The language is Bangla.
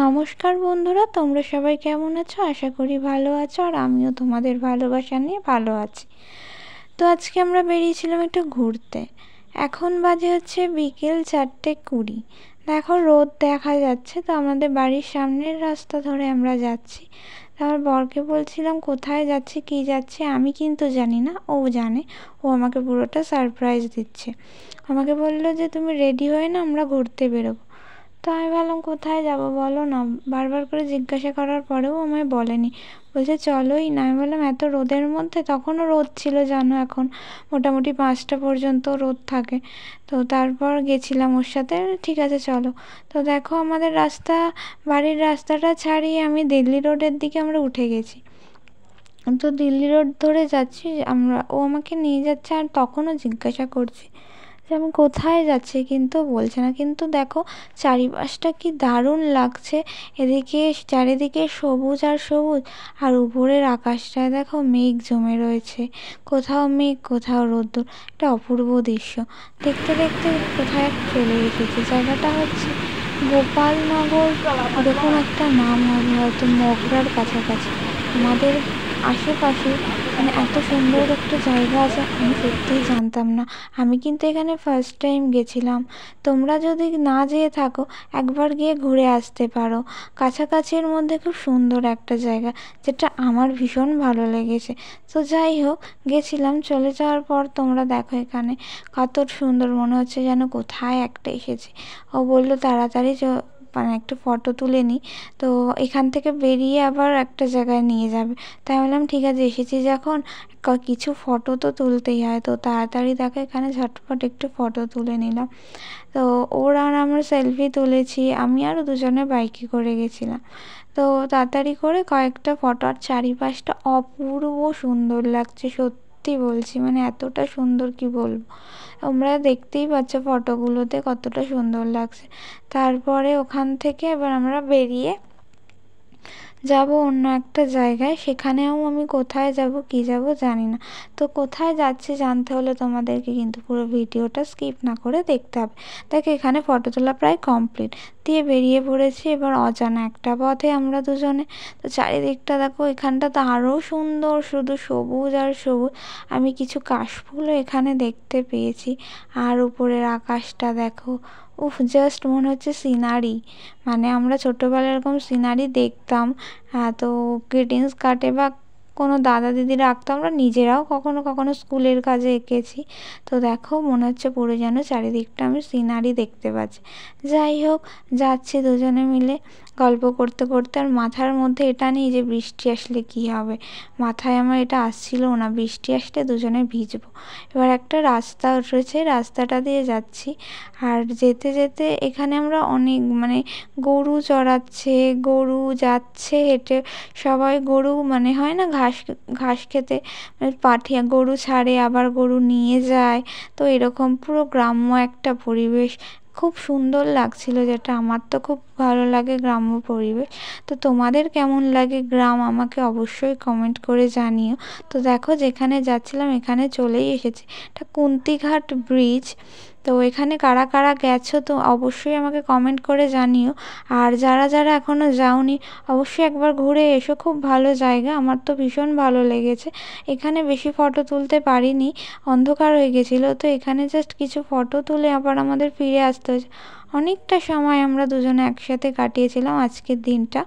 নমস্কার বন্ধুরা, তোমরা সবাই কেমন আছো? আশা করি ভালো আছো, আর আমিও তোমাদের ভালোবাসা নিয়ে ভালো আছি। তো আজকে আমরা বেরিয়েছিলাম একটু ঘুরতে। এখন বাজে হচ্ছে বিকেল 4:20। দেখো রোদ দেখা যাচ্ছে, তো আমাদের বাড়ির সামনের রাস্তা ধরে আমরা যাচ্ছি। আমার বরকে বলছিলাম কোথায় যাচ্ছি কী যাচ্ছি, আমি কিন্তু জানি না, ও জানে। ও আমাকে পুরোটা সারপ্রাইজ দিচ্ছে। আমাকে বললো যে তুমি রেডি হয়ে না, আমরা ঘুরতে বেরোবো। তো আমি ভাবলাম কোথায় যাব বলো না। বারবার করে জিজ্ঞাসা করার পরেও আমায় বলেনি, বলছে চলোই না। আমি বললাম এত রোদের মধ্যে, তখনও রোদ ছিল জানো, এখন মোটামুটি 5টা পর্যন্ত রোদ থাকে। তো তারপর গেছিলাম ওর সাথে, ঠিক আছে চলো। তো দেখো আমাদের বাড়ির রাস্তাটা ছাড়িয়ে আমি দিল্লি রোডের দিকে আমরা উঠে গেছি। তো দিল্লি রোড ধরে যাচ্ছি আমরা, ও আমাকে নিয়ে যাচ্ছে, আর তখনও জিজ্ঞাসা করছি যে আমি কোথায় যাচ্ছি, কিন্তু বলছে না। কিন্তু দেখো চারিপাশটা কি দারুণ লাগছে। এদিকে চারিদিকে সবুজ আর সবুজ, আর উপরের আকাশটায় দেখো মেঘ জমে রয়েছে, কোথাও মেঘ কোথাও রোদ্দুর। একটা অপূর্ব দৃশ্য। দেখতে দেখতে কোথায় চলে এসেছি। জায়গাটা হচ্ছে গোপালনগর, এরকম একটা নাম হবে হয়তো, মগরার কাছাকাছি। আমাদের আশেপাশে মানে এত সুন্দর একটা জায়গা আছে আমি সত্যিই জানতাম না। আমি কিন্তু এখানে ফার্স্ট টাইম গেছিলাম। তোমরা যদি না যেয়ে থাকো, একবার গিয়ে ঘুরে আসতে পারো। কাছাকাছির মধ্যে খুব সুন্দর একটা জায়গা, যেটা আমার ভীষণ ভালো লেগেছে। তো যাই হোক, গেছিলাম। চলে যাওয়ার পর তোমরা দেখো এখানে কত সুন্দর, মনে হচ্ছে যেন কোথায় একটা এসেছি। ও বললো তাড়াতাড়ি মানে একটা ফটো তুলে নিই। তো এখান থেকে বেরিয়ে আবার একটা জায়গায় নিয়ে যাবে। তাই বললাম ঠিক আছে, এসেছি যখন কিছু ফটো তো তুলতেই হয়। তো তাড়াতাড়ি দেখো এখানে ঝটপট একটু ফটো তুলে নিলাম। তো ওরা আর আমরা সেলফি তুলেছি। আমি আরও দুজনে বাইকে করে গেছিলাম। তো তাড়াতাড়ি করে কয়েকটা ফটো, আর চারিপাশটা অপূর্ব সুন্দর লাগছে, সত্যি বলছি, মানে এতটা সুন্দর কি বলবো। তোমরা দেখতেই পাচ্ছ ফটোগুলোতে কতটা সুন্দর লাগছে। তারপরে ওখান থেকে এবার আমরা বেরিয়ে যাব অন্য একটা জায়গায়। সেখানেও আমি কোথায় যাব কী যাব জানি না। তো কোথায় যাচ্ছি জানতে হলে তোমাদেরকে কিন্তু পুরো ভিডিওটা স্কিপ না করে দেখতে হবে। দেখো এখানে ফটো তোলা প্রায় কমপ্লিট, দিয়ে বেরিয়ে পড়েছি এবার অজানা একটা পথে আমরা দুজনে। তো চারিদিকটা দেখো, এখানটা তো আরও সুন্দর, শুধু সবুজ আর সবুজ। আমি কিছু কাশফুলও এখানে দেখতে পেয়েছি। আর উপরের আকাশটা দেখো, উফ, জাস্ট মনে হচ্ছে সিনারি। মানে আমরা ছোটোবেলায় এরকম সিনারি দেখতাম, তো গ্রিটিংস কার্ডে বা কোনো দাদা দিদিরা আঁকতো, আমরা নিজেরাও কখনো কখনো স্কুলের কাজে এঁকেছি। তো দেখো মনে হচ্ছে পুরো যেন চারিদিকটা আমি সিনারি দেখতে পাচ্ছি। যাই হোক, যাচ্ছি দুজনে মিলে গল্প করতে করতে। আর মাথার মধ্যে এটা নেই যে বৃষ্টি আসলে কী হবে, মাথায় আমার এটা আসছিলও না, বৃষ্টি আসলে দুজনে ভিজবো। এবার একটা রাস্তা রয়েছে, রাস্তাটা দিয়ে যাচ্ছি। আর যেতে যেতে এখানে আমরা অনেক মানে গরু চড়াচ্ছে, গরু যাচ্ছে হেঁটে, সবাই গরু মানে হয় না ঘাস ঘাস খেতে, মানে পাঠিয়ে গরু ছাড়ে আবার গরু নিয়ে যায়। তো এরকম পুরো গ্রাম্য একটা পরিবেশ, খুব সুন্দর লাগছিল, যেটা আমার তো খুব ভালো লাগে গ্রাম্য পরিবেশ। তো তোমাদের কেমন লাগে গ্রাম, আমাকে অবশ্যই কমেন্ট করে জানিও। তো দেখো যেখানে যাচ্ছিলাম এখানে চলেই এসেছি, এটা কুন্তিঘাট ব্রিজ। তো এখানে কারা কারা গেছো তো অবশ্যই আমাকে কমেন্ট করে জানিও। আর যারা যারা এখনও যাওনি, অবশ্যই একবার ঘুরে এসো, খুব ভালো জায়গা, আমার তো ভীষণ ভালো লেগেছে। এখানে বেশি ফটো তুলতে পারিনি, অন্ধকার হয়ে গেছিলো। তো এখানে জাস্ট কিছু ফটো তুলে আবার আমাদের ফিরে আসতে হয়েছে। অনেকটা সময় আমরা দুজনে একসাথে কাটিয়েছিলাম আজকের দিনটা।